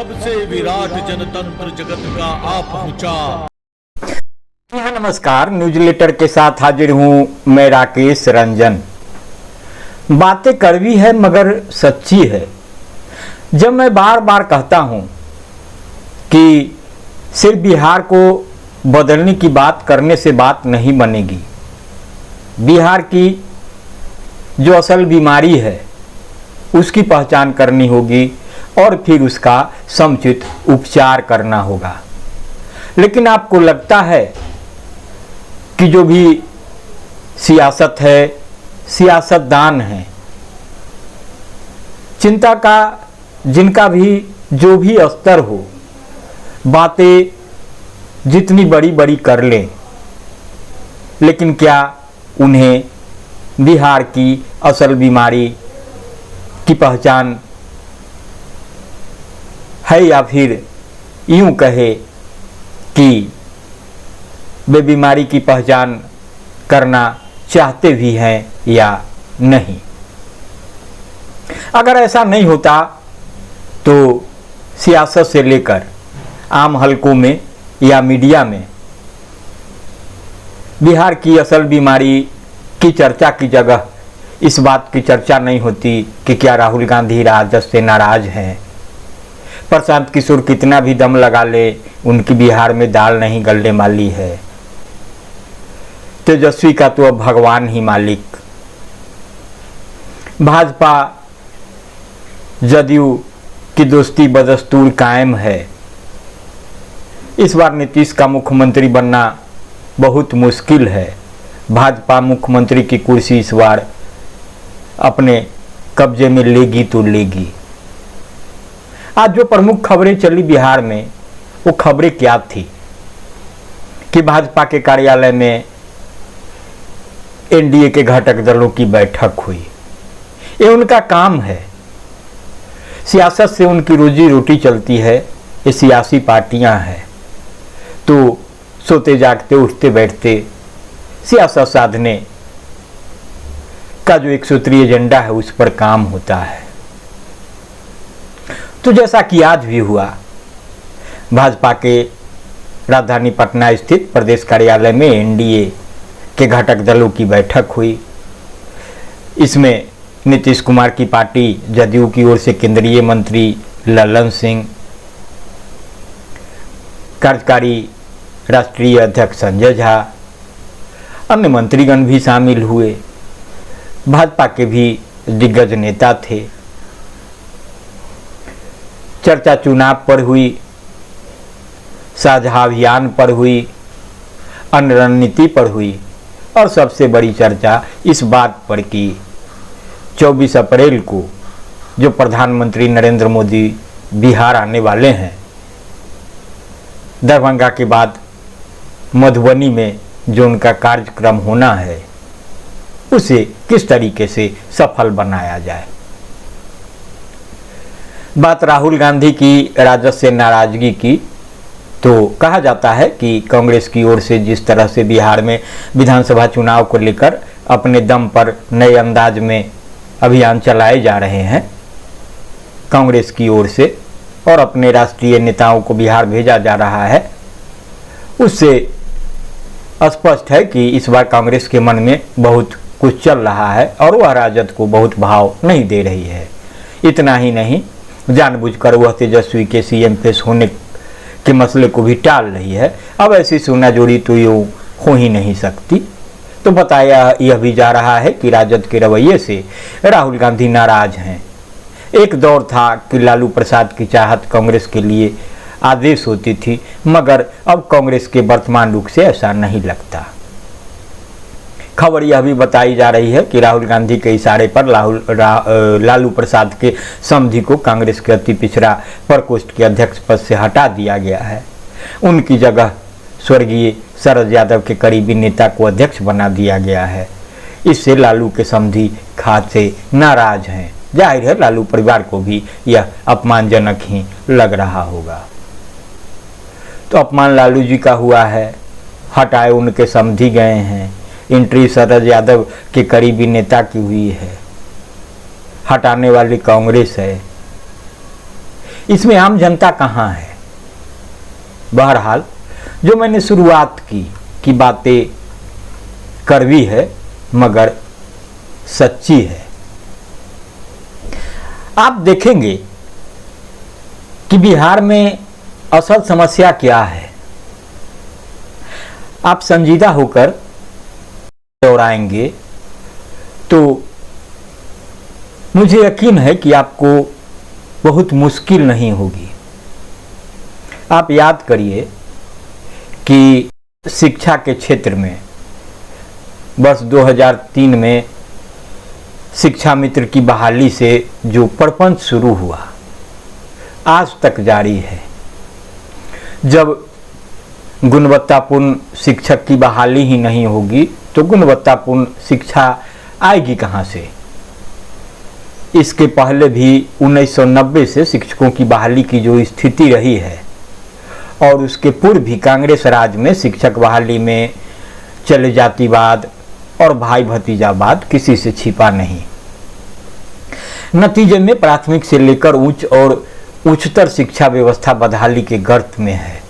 सबसे विराट जनतंत्र जगत का आ पहुंचा। हाँ, नमस्कार। न्यूज लेटर के साथ हाजिर हूं मैं राकेश रंजन। बातें कड़वी है मगर सच्ची है। जब मैं बार बार कहता हूं कि सिर्फ बिहार को बदलने की बात करने से बात नहीं बनेगी, बिहार की जो असल बीमारी है उसकी पहचान करनी होगी और फिर उसका समुचित उपचार करना होगा। लेकिन आपको लगता है कि जो भी सियासत है, सियासतदान है, चिंता का जिनका भी जो भी स्तर हो, बातें जितनी बड़ी बड़ी कर लें, लेकिन क्या उन्हें बिहार की असल बीमारी की पहचान है या फिर यूं कहे कि वे बीमारी की पहचान करना चाहते भी हैं या नहीं। अगर ऐसा नहीं होता तो सियासत से लेकर आम हलकों में या मीडिया में बिहार की असल बीमारी की चर्चा की जगह इस बात की चर्चा नहीं होती कि क्या राहुल गांधी राजद से नाराज हैं, प्रशांत किशोर कितना भी दम लगा ले उनकी बिहार में दाल नहीं गलने वाली है, तेजस्वी का तो अब भगवान ही मालिक। भाजपा जदयू की दोस्ती बदस्तूर कायम है। इस बार नीतीश का मुख्यमंत्री बनना बहुत मुश्किल है। भाजपा मुख्यमंत्री की कुर्सी इस बार अपने कब्जे में लेगी तो लेगी। आज जो प्रमुख खबरें चली बिहार में, वो खबरें क्या थी कि भाजपा के कार्यालय में एनडीए के घटक दलों की बैठक हुई। ये उनका काम है, सियासत से उनकी रोजी रोटी चलती है, ये सियासी पार्टियां हैं, तो सोते जागते उठते बैठते सियासत साधने का जो एक सूत्रीय एजेंडा है उस पर काम होता है। तो जैसा कि आज भी हुआ, भाजपा के राजधानी पटना स्थित प्रदेश कार्यालय में एनडीए के घटक दलों की बैठक हुई। इसमें नीतीश कुमार की पार्टी जदयू की ओर से केंद्रीय मंत्री ललन सिंह, कार्यकारी राष्ट्रीय अध्यक्ष संजय झा, अन्य मंत्रीगण भी शामिल हुए। भाजपा के भी दिग्गज नेता थे। चर्चा चुनाव पर हुई, साझा अभियान पर हुई, अन्य रणनीति पर हुई और सबसे बड़ी चर्चा इस बात पर कि 24 अप्रैल को जो प्रधानमंत्री नरेंद्र मोदी बिहार आने वाले हैं, दरभंगा के बाद मधुबनी में जो उनका कार्यक्रम होना है उसे किस तरीके से सफल बनाया जाए। बात राहुल गांधी की राजद से नाराजगी की, तो कहा जाता है कि कांग्रेस की ओर से जिस तरह से बिहार में विधानसभा चुनाव को लेकर अपने दम पर नए अंदाज में अभियान चलाए जा रहे हैं कांग्रेस की ओर से और अपने राष्ट्रीय नेताओं को बिहार भेजा जा रहा है, उससे स्पष्ट है कि इस बार कांग्रेस के मन में बहुत कुछ चल रहा है और वह राजद को बहुत भाव नहीं दे रही है। इतना ही नहीं, जानबूझकर वह तेजस्वी के सीएम पेश होने के मसले को भी टाल रही है। अब ऐसी सोना जोड़ी तो यूँ हो ही नहीं सकती। तो बताया यह भी जा रहा है कि राजद के रवैये से राहुल गांधी नाराज हैं। एक दौर था कि लालू प्रसाद की चाहत कांग्रेस के लिए आदेश होती थी, मगर अब कांग्रेस के वर्तमान रुख से ऐसा नहीं लगता। खबर यह भी बताई जा रही है कि राहुल गांधी के इशारे पर लालू प्रसाद के समधी को कांग्रेस के अति पिछड़ा प्रकोष्ठ के अध्यक्ष पद से हटा दिया गया है। उनकी जगह स्वर्गीय शरद यादव के करीबी नेता को अध्यक्ष बना दिया गया है। इससे लालू के समधी खासे नाराज हैं। जाहिर है लालू परिवार को भी यह अपमानजनक ही लग रहा होगा। तो अपमान लालू जी का हुआ है, हटाए उनके समधी गए हैं। एंट्री शरद यादव के करीबी नेता की हुई है, हटाने वाली कांग्रेस है। इसमें आम जनता कहाँ है? बहरहाल जो मैंने शुरुआत की बातें कड़वी है मगर सच्ची है। आप देखेंगे कि बिहार में असल समस्या क्या है। आप संजीदा होकर दोहराएंगे तो मुझे यकीन है कि आपको बहुत मुश्किल नहीं होगी। आप याद करिए कि शिक्षा के क्षेत्र में वर्ष 2003 में शिक्षा मित्र की बहाली से जो प्रपंच शुरू हुआ आज तक जारी है। जब गुणवत्तापूर्ण शिक्षक की बहाली ही नहीं होगी तो गुणवत्तापूर्ण शिक्षा आएगी कहाँ से? इसके पहले भी 1990 से शिक्षकों की बहाली की जो स्थिति रही है और उसके पूर्व भी कांग्रेस राज में शिक्षक बहाली में चले जातिवाद और भाई भतीजावाद किसी से छिपा नहीं। नतीजे में प्राथमिक से लेकर उच्च और उच्चतर शिक्षा व्यवस्था बदहाली के गर्त में है।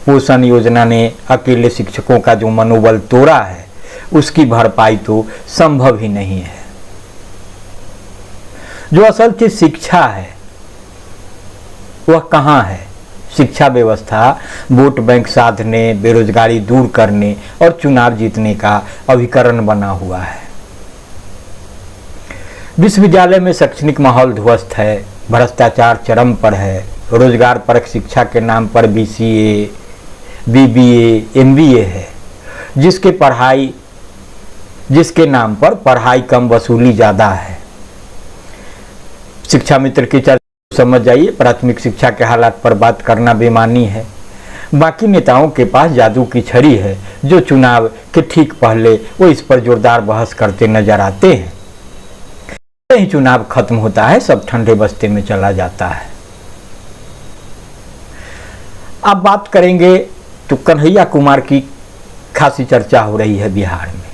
पोषण योजना ने अकेले शिक्षकों का जो मनोबल तोड़ा है उसकी भरपाई तो संभव ही नहीं है। जो असल चीज शिक्षा है वह कहाँ है? शिक्षा व्यवस्था वोट बैंक साधने, बेरोजगारी दूर करने और चुनाव जीतने का अभिकरण बना हुआ है। विश्वविद्यालय में शैक्षणिक माहौल ध्वस्त है, भ्रष्टाचार चरम पर है, रोजगार परक शिक्षा के नाम पर BCA, BBA, MBA है, जिसके नाम पर पढ़ाई कम वसूली ज़्यादा है। शिक्षा मित्र की चर्चा समझ जाइए। प्राथमिक शिक्षा के हालात पर बात करना बेमानी है। बाकी नेताओं के पास जादू की छड़ी है जो चुनाव के ठीक पहले वो इस पर जोरदार बहस करते नजर आते हैं। ही चुनाव खत्म होता है सब ठंडे बस्ते में चला जाता है। अब बात करेंगे तो कन्हैया कुमार की खासी चर्चा हो रही है बिहार में।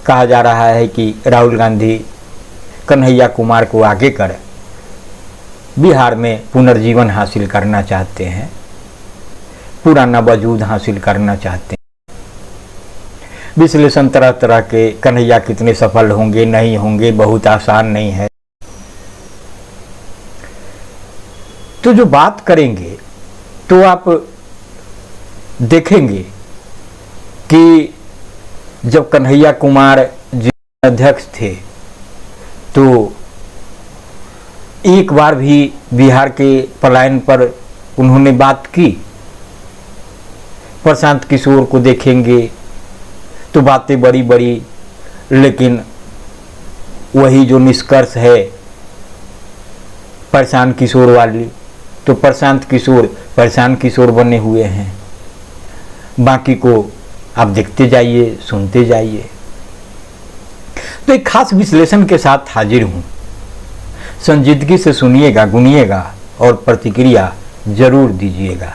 कहा जा रहा है कि राहुल गांधी कन्हैया कुमार को आगे कर बिहार में पुनर्जीवन हासिल करना चाहते हैं, पुराना वजूद हासिल करना चाहते हैं। विश्लेषण तरह तरह के, कन्हैया कितने सफल होंगे नहीं होंगे बहुत आसान नहीं है। तो जो बात करेंगे तो आप देखेंगे कि जब कन्हैया कुमार जी अध्यक्ष थे तो एक बार भी बिहार के पलायन पर उन्होंने बात की। प्रशांत किशोर को देखेंगे तो बातें बड़ी बड़ी, लेकिन वही जो निष्कर्ष है प्रशांत किशोर वाली, तो प्रशांत किशोर बने हुए हैं। बाकी को आप देखते जाइए, सुनते जाइए। तो एक खास विश्लेषण के साथ हाजिर हूं। संजीदगी से सुनिएगा, गुनिएगा और प्रतिक्रिया जरूर दीजिएगा।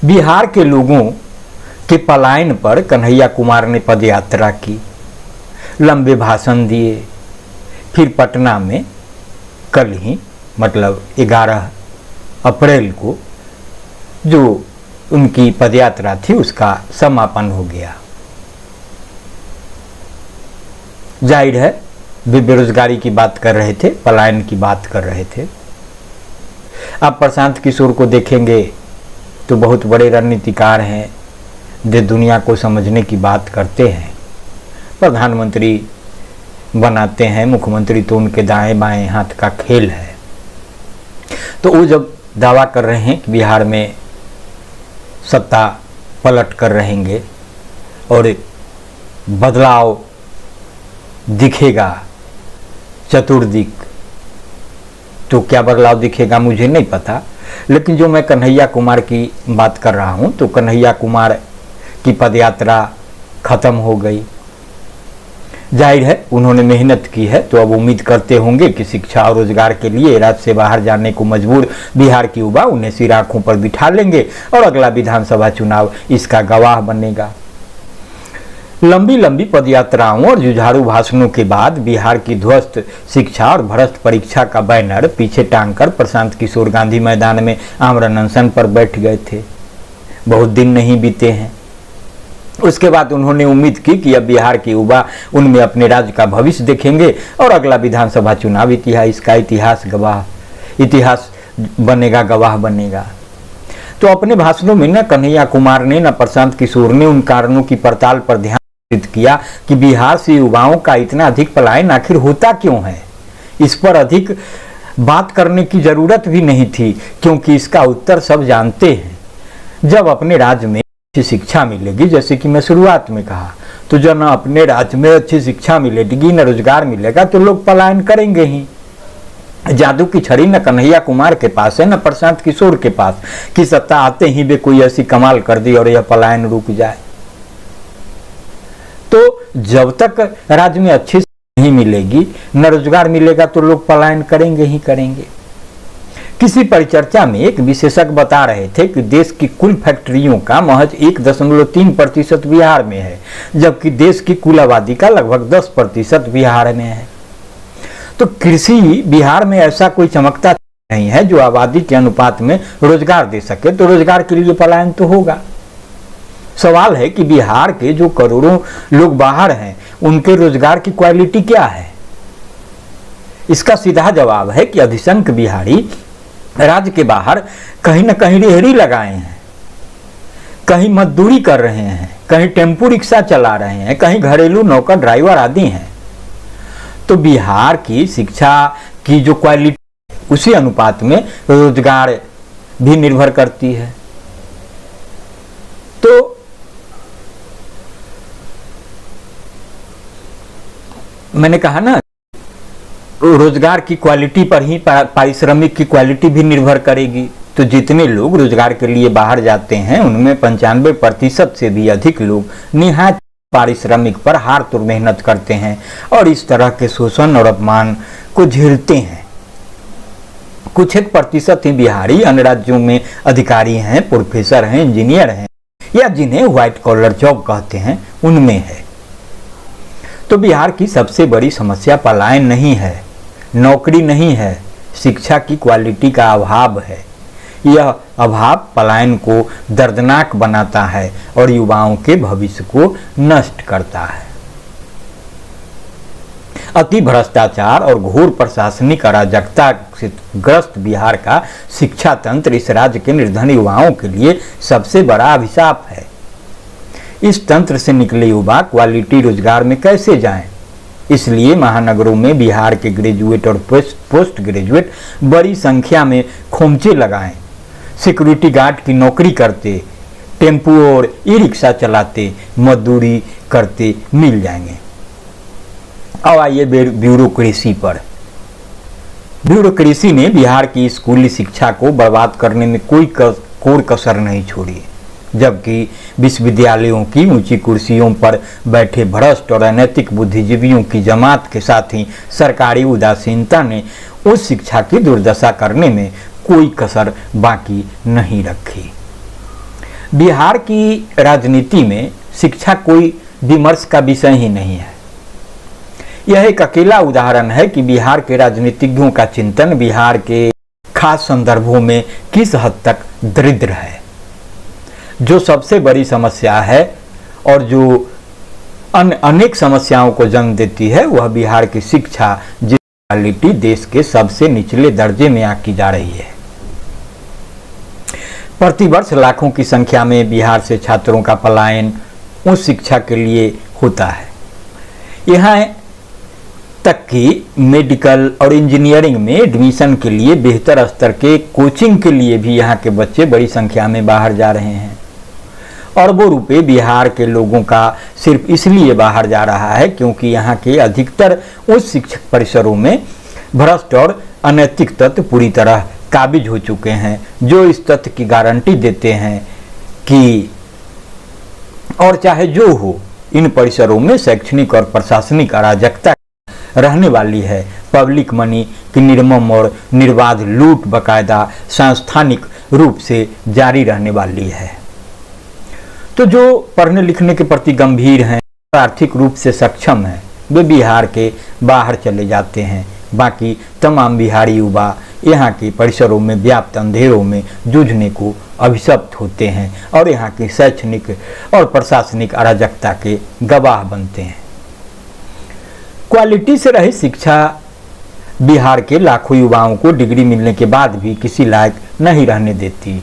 बिहार के लोगों के पलायन पर कन्हैया कुमार ने पदयात्रा की, लंबे भाषण दिए। फिर पटना में कल ही मतलब 11 अप्रैल को जो उनकी पदयात्रा थी उसका समापन हो गया। जाहिर है वे बेरोजगारी की बात कर रहे थे, पलायन की बात कर रहे थे। आप प्रशांत किशोर को देखेंगे तो बहुत बड़े रणनीतिकार हैं, देश दुनिया को समझने की बात करते हैं, प्रधानमंत्री बनाते हैं, मुख्यमंत्री तो उनके दाएं बाएं हाथ का खेल है। तो वो जब दावा कर रहे हैं कि बिहार में सत्ता पलट कर रहेंगे और बदलाव दिखेगा चतुर्दिक, तो क्या बदलाव दिखेगा मुझे नहीं पता। लेकिन जो मैं कन्हैया कुमार की बात कर रहा हूं तो कन्हैया कुमार की पदयात्रा खत्म हो गई। जाहिर है उन्होंने मेहनत की है, तो अब उम्मीद करते होंगे कि शिक्षा और रोजगार के लिए राज्य से बाहर जाने को मजबूर बिहार की युवा उन्हें सिर आंखों पर बिठा लेंगे और अगला विधानसभा चुनाव इसका गवाह बनेगा। लंबी लंबी पदयात्राओं और जुझारू भाषणों के बाद बिहार की ध्वस्त शिक्षा और भ्रष्ट परीक्षा का बैनर पीछे टांगकर प्रशांत किशोर गांधी मैदान में आमरण अनशन पर बैठ गए थे। बहुत दिन नहीं बीते हैं। उसके बाद उन्होंने उम्मीद की कि अब बिहार के युवा उनमें अपने राज्य का भविष्य देखेंगे और अगला विधानसभा चुनाव इतिहास बनेगा, गवाह बनेगा। तो अपने भाषणों में न कन्हैया कुमार ने न प्रशांत किशोर ने उन कारणों की पड़ताल पर ध्यान केंद्रित किया कि बिहार से युवाओं का इतना अधिक पलायन आखिर होता क्यों है। इस पर अधिक बात करने की जरूरत भी नहीं थी, क्योंकि इसका उत्तर सब जानते हैं। जब अपने राज्य में अच्छी शिक्षा मिलेगी, जैसे कि मैं शुरुआत में कहा, तो जब न अपने राज्य में अच्छी शिक्षा मिलेगी न रोजगार मिलेगा तो लोग पलायन करेंगे ही। जादू की छड़ी न कन्हैया कुमार के पास है न प्रशांत किशोर के पास कि सत्ता आते ही वे कोई ऐसी कमाल कर दी और यह पलायन रुक जाए। तो जब तक राज्य में अच्छी नहीं मिलेगी, न रोजगार मिलेगा, तो लोग पलायन करेंगे ही करेंगे। किसी परिचर्चा में एक विशेषज्ञ बता रहे थे कि देश की कुल फैक्ट्रियों का महज 1.3% बिहार में है, जबकि देश की कुल आबादी का लगभग 10% बिहार में है। तो कृषि बिहार में ऐसा कोई चमकता नहीं है जो आबादी के अनुपात में रोजगार दे सके, तो रोजगार के लिए पलायन तो होगा। सवाल है कि बिहार के जो करोड़ों लोग बाहर हैं, उनके रोजगार की क्वालिटी क्या है। इसका सीधा जवाब है कि अधिसंख्य बिहारी राज्य के बाहर कहीं न कहीं रेहड़ी लगाए हैं, कहीं मजदूरी कर रहे हैं, कहीं टेम्पू रिक्शा चला रहे हैं, कहीं घरेलू नौकर ड्राइवर आदि हैं। तो बिहार की शिक्षा की जो क्वालिटी, उसी अनुपात में रोजगार भी निर्भर करती है। तो मैंने कहा ना, रोजगार की क्वालिटी पर ही पारिश्रमिक की क्वालिटी भी निर्भर करेगी। तो जितने लोग रोजगार के लिए बाहर जाते हैं, उनमें 95% से भी अधिक लोग निहायत पारिश्रमिक पर हार तोड़ मेहनत करते हैं और इस तरह के शोषण और अपमान को झेलते हैं। कुछ एक प्रतिशत ही बिहारी अन्य राज्यों में अधिकारी हैं, प्रोफेसर हैं, इंजीनियर हैं, या जिन्हें व्हाइट कॉलर जॉब कहते हैं, उनमें है। तो बिहार की सबसे बड़ी समस्या पलायन नहीं है, नौकरी नहीं है, शिक्षा की क्वालिटी का अभाव है। यह अभाव पलायन को दर्दनाक बनाता है और युवाओं के भविष्य को नष्ट करता है। अति भ्रष्टाचार और घोर प्रशासनिक अराजकता से ग्रस्त बिहार का शिक्षा तंत्र इस राज्य के निर्धन युवाओं के लिए सबसे बड़ा अभिशाप है। इस तंत्र से निकले युवा क्वालिटी रोजगार में कैसे जाएं? इसलिए महानगरों में बिहार के ग्रेजुएट और पोस्ट ग्रेजुएट बड़ी संख्या में खोमचे लगाएं, सिक्योरिटी गार्ड की नौकरी करते, टेम्पू और ई रिक्शा चलाते, मजदूरी करते मिल जाएंगे। अब आइए ब्यूरोक्रेसी पर। ब्यूरोक्रेसी ने बिहार की स्कूली शिक्षा को बर्बाद करने में कोई कोर कसर नहीं छोड़ी, जबकि विश्वविद्यालयों की ऊंची कुर्सियों पर बैठे भ्रष्ट और अनैतिक बुद्धिजीवियों की जमात के साथ ही सरकारी उदासीनता ने उस शिक्षा की दुर्दशा करने में कोई कसर बाकी नहीं रखी। बिहार की राजनीति में शिक्षा कोई विमर्श का विषय ही नहीं है। यह एक अकेला उदाहरण है कि बिहार के राजनीतिज्ञों का चिंतन बिहार के खास संदर्भों में किस हद तक दरिद्र है। जो सबसे बड़ी समस्या है और जो अनेक समस्याओं को जन्म देती है, वह बिहार की शिक्षा, जिस क्वालिटी देश के सबसे निचले दर्जे में आंकी जा रही है। प्रतिवर्ष लाखों की संख्या में बिहार से छात्रों का पलायन उस शिक्षा के लिए होता है। यहाँ तक कि मेडिकल और इंजीनियरिंग में एडमिशन के लिए बेहतर स्तर के कोचिंग के लिए भी यहाँ के बच्चे बड़ी संख्या में बाहर जा रहे हैं। अरबों रुपए बिहार के लोगों का सिर्फ इसलिए बाहर जा रहा है क्योंकि यहाँ के अधिकतर उस शिक्षक परिसरों में भ्रष्ट और अनैतिक तत्व पूरी तरह काबिज हो चुके हैं, जो इस तथ्य की गारंटी देते हैं कि और चाहे जो हो, इन परिसरों में शैक्षणिक और प्रशासनिक अराजकता रहने वाली है। पब्लिक मनी की निर्मम और निर्बाध लूट बाकायदा सांस्थानिक रूप से जारी रहने वाली है। तो जो पढ़ने लिखने के प्रति गंभीर हैं, आर्थिक रूप से सक्षम हैं वे बिहार के बाहर चले जाते हैं। बाकी तमाम बिहारी युवा यहाँ के परिसरों में व्याप्त अंधेरों में जूझने को अभिशप्त होते हैं और यहाँ की शैक्षणिक और प्रशासनिक अराजकता के गवाह बनते हैं। क्वालिटी से रहित शिक्षा बिहार के लाखों युवाओं को डिग्री मिलने के बाद भी किसी लायक नहीं रहने देती।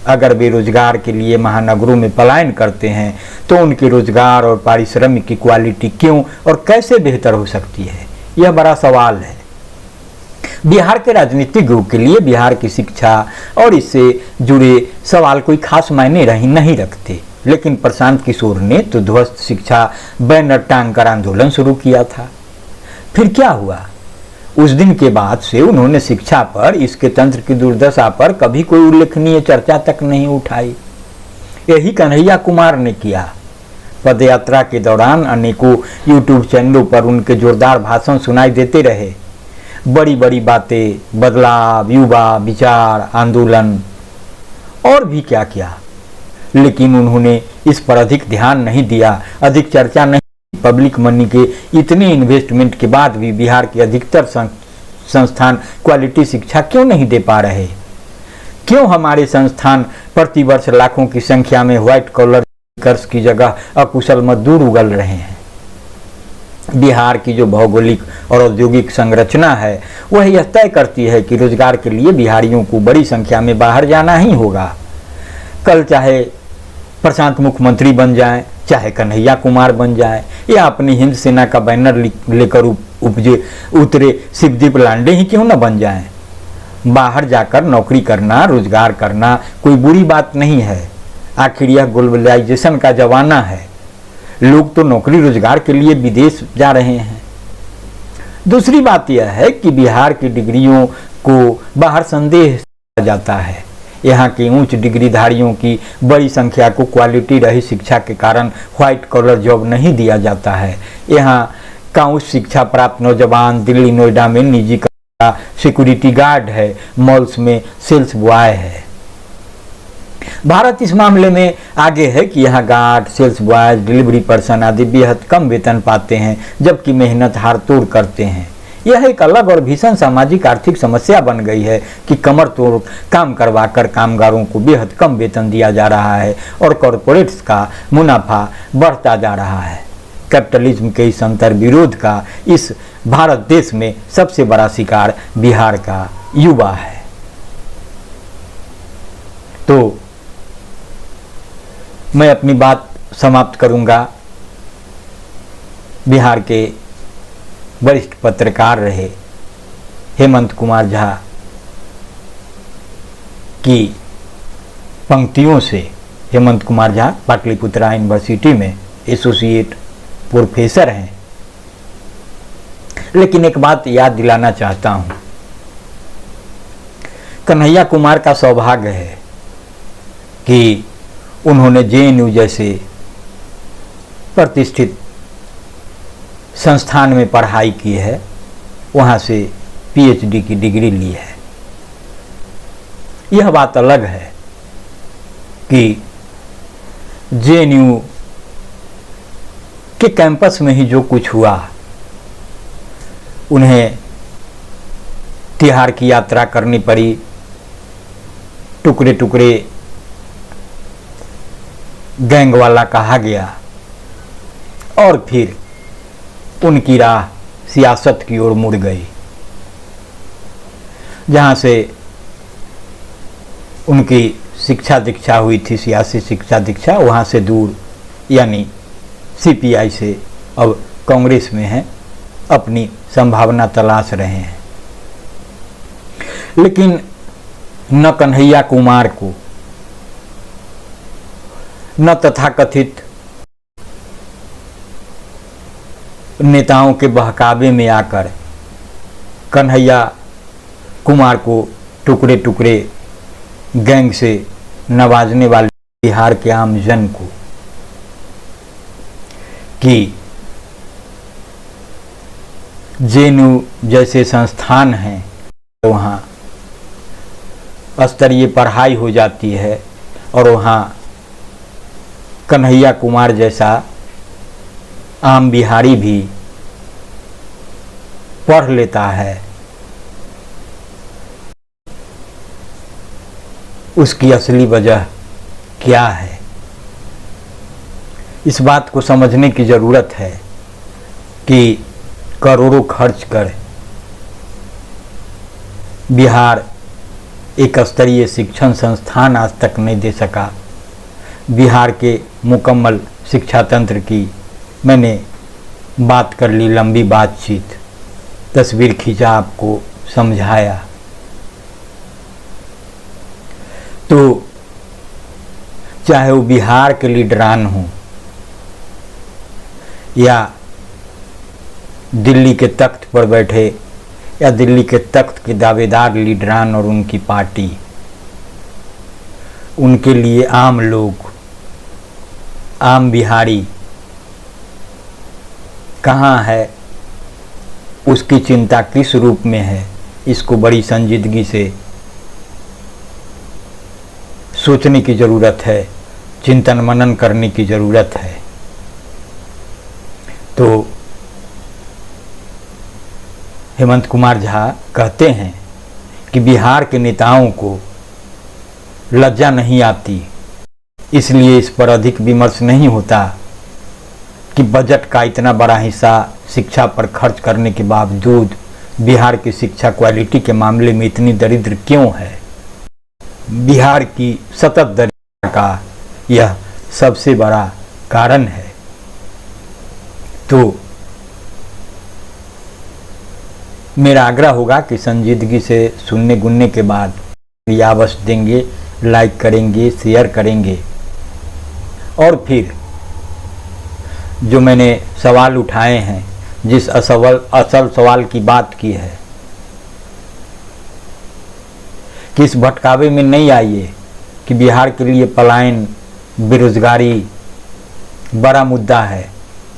अगर वे रोजगार के लिए महानगरों में पलायन करते हैं तो उनके रोजगार और पारिश्रमिक की क्वालिटी क्यों और कैसे बेहतर हो सकती है, यह बड़ा सवाल है। बिहार के राजनीतिज्ञों के लिए बिहार की शिक्षा और इससे जुड़े सवाल कोई खास मायने नहीं रखते, लेकिन प्रशांत किशोर ने तो ध्वस्त शिक्षा बैनर टांग कर आंदोलन शुरू किया था। फिर क्या हुआ? उस दिन के बाद से उन्होंने शिक्षा पर, इसके तंत्र की दुर्दशा पर कभी कोई उल्लेखनीय चर्चा तक नहीं उठाई। यही कन्हैया कुमार ने किया। पदयात्रा के दौरान अनेकों यूट्यूब चैनलों पर उनके जोरदार भाषण सुनाई देते रहे। बड़ी बड़ी बातें, बदलाव, युवा विचार, आंदोलन और भी क्या क्या, लेकिन उन्होंने इस पर अधिक ध्यान नहीं दिया, अधिक चर्चा नहीं। पब्लिक मनी के इतने इन्वेस्टमेंट के बाद भी बिहार के अधिकतर संस्थान क्वालिटी शिक्षा क्यों नहीं दे पा रहे? क्यों हमारे संस्थान प्रतिवर्ष लाखों की संख्या में व्हाइट कॉलर वर्कर्स की जगह अकुशल मजदूर उगल रहे हैं? बिहार की जो भौगोलिक और औद्योगिक संरचना है वह यह तय करती है कि रोजगार के लिए बिहारियों को बड़ी संख्या में बाहर जाना ही होगा। कल चाहे प्रशांत मुख्यमंत्री बन जाएं, चाहे कन्हैया कुमार बन जाए या अपनी हिंद सेना का बैनर लेकर उतरे शिवदीप लांडे ही क्यों न बन जाएं, बाहर जाकर नौकरी करना, रोजगार करना कोई बुरी बात नहीं है। आखिर यह ग्लोबलाइजेशन का जमाना है, लोग तो नौकरी रोजगार के लिए विदेश जा रहे हैं। दूसरी बात यह है कि बिहार की डिग्रियों को बाहर संदेह किया जाता है। यहाँ के उच्च डिग्रीधारियों की बड़ी संख्या को क्वालिटी रही शिक्षा के कारण व्हाइट कॉलर जॉब नहीं दिया जाता है। यहाँ का उच्च शिक्षा प्राप्त नौजवान दिल्ली नोएडा में निजी सिक्योरिटी गार्ड है, मॉल्स में सेल्स बॉय है। भारत इस मामले में आगे है कि यहाँ guard, sales boy, delivery person आदि बेहद कम वेतन पाते हैं, जबकि मेहनत हार तोड़ करते हैं। यह एक अलग और भीषण सामाजिक आर्थिक समस्या बन गई है कि कमर तोड़ काम करवाकर कामगारों को बेहद कम वेतन दिया जा रहा है और कॉरपोरेट्स का मुनाफा बढ़ता जा रहा है। कैपिटलिज्म के इस अंतर विरोध का इस भारत देश में सबसे बड़ा शिकार बिहार का युवा है। तो मैं अपनी बात समाप्त करूंगा। बिहार के वरिष्ठ पत्रकार रहे हेमंत कुमार झा की पंक्तियों से। हेमंत कुमार झा पाटलिपुत्रा यूनिवर्सिटी में एसोसिएट प्रोफेसर हैं, लेकिन एक बात याद दिलाना चाहता हूं, कन्हैया कुमार का सौभाग्य है कि उन्होंने जेएनयू जैसे प्रतिष्ठित संस्थान में पढ़ाई की है, वहाँ से पीएचडी की डिग्री ली है। यह बात अलग है कि जेएनयू के कैंपस में ही जो कुछ हुआ, उन्हें तिहाड़ की यात्रा करनी पड़ी, टुकड़े टुकड़े गैंग वाला कहा गया और फिर उनकी राह सियासत की ओर मुड़ गई, जहां से उनकी शिक्षा दीक्षा हुई थी, सियासी शिक्षा दीक्षा, वहां से दूर यानी सीपीआई से अब कांग्रेस में हैं, अपनी संभावना तलाश रहे हैं। लेकिन न कन्हैया कुमार को, न तथाकथित नेताओं के बहकावे में आकर कन्हैया कुमार को टुकड़े टुकड़े गैंग से नवाजने वाले बिहार के आम जन को कि जेएनयू जैसे संस्थान हैं वहाँ स्तरीय पढ़ाई हो जाती है और वहाँ कन्हैया कुमार जैसा आम बिहारी भी पढ़ लेता है, उसकी असली वजह क्या है। इस बात को समझने की ज़रूरत है कि करोड़ों खर्च कर बिहार एक स्तरीय शिक्षण संस्थान आज तक नहीं दे सका। बिहार के मुकम्मल शिक्षा तंत्र की मैंने बात कर ली, लंबी बातचीत, तस्वीर खींचा, आपको समझाया। तो चाहे वो बिहार के लीडरान हों या दिल्ली के तख्त पर बैठे या दिल्ली के तख्त के दावेदार लीडरान और उनकी पार्टी, उनके लिए आम लोग, आम बिहारी कहाँ है, उसकी चिंता किस रूप में है, इसको बड़ी संजीदगी से सोचने की ज़रूरत है, चिंतन मनन करने की ज़रूरत है। तो हेमंत कुमार झा कहते हैं कि बिहार के नेताओं को लज्जा नहीं आती, इसलिए इस पर अधिक विमर्श नहीं होता कि बजट का इतना बड़ा हिस्सा शिक्षा पर खर्च करने के बावजूद बिहार की शिक्षा क्वालिटी के मामले में इतनी दरिद्र क्यों है। बिहार की सतत दरिद्रता का यह सबसे बड़ा कारण है। तो मेरा आग्रह होगा कि संजीदगी से सुनने गुनने के बाद यावश देंगे, लाइक करेंगे, शेयर करेंगे, और फिर जो मैंने सवाल उठाए हैं, जिस असल सवाल की बात की है कि इस भटकावे में नहीं आइए कि बिहार के लिए पलायन, बेरोजगारी बड़ा मुद्दा है,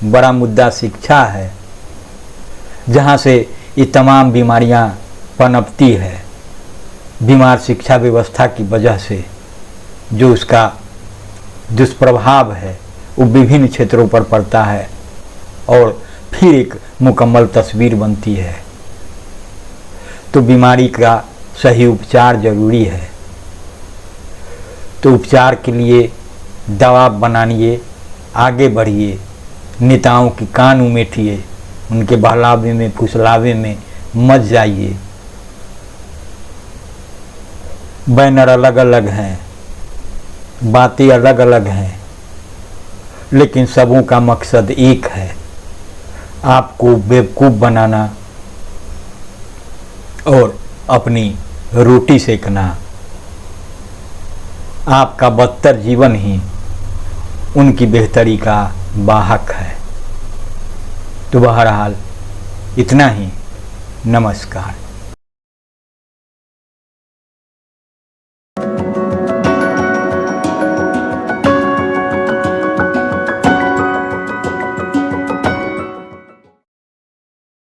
बड़ा मुद्दा शिक्षा है, जहाँ से ये तमाम बीमारियाँ पनपती है। बीमार शिक्षा व्यवस्था की वजह से जो उसका दुष्प्रभाव है वो विभिन्न क्षेत्रों पर पड़ता है और फिर एक मुकम्मल तस्वीर बनती है। तो बीमारी का सही उपचार जरूरी है। तो उपचार के लिए दवा बनाइए, आगे बढ़िए, नेताओं की कान उमेटिए, उनके बहलावे में फुसलावे में मत जाइए। बैनर अलग अलग हैं, बातें अलग अलग हैं, लेकिन सबों का मकसद एक है, आपको बेवकूफ़ बनाना और अपनी रोटी सेकना। आपका बदतर जीवन ही उनकी बेहतरी का वाहक है। तो बहरहाल इतना ही। नमस्कार।